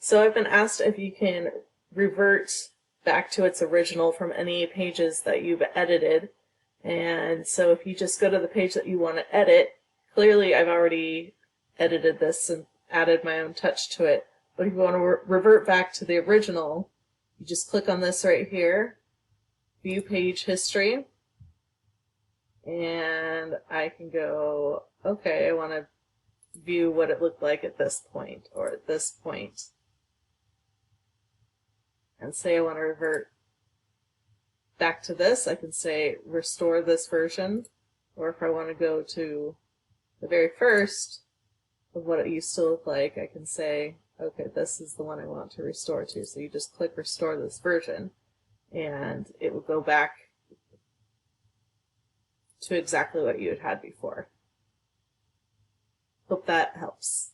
So I've been asked if you can revert back to its original from any pages that you've edited. And so if you just go to the page that you want to edit, clearly I've already edited this and added my own touch to it. But if you want to revert back to the original, you just click on this right here, View Page History, and I can go, okay, I want to view what it looked like at this point or at this point. And say I want to revert back to this, I can say restore this version. Or if I want to go to the very first of what it used to look like, I can say, okay, this is the one I want to restore to. So you just click restore this version and it will go back to exactly what you had before. Hope that helps.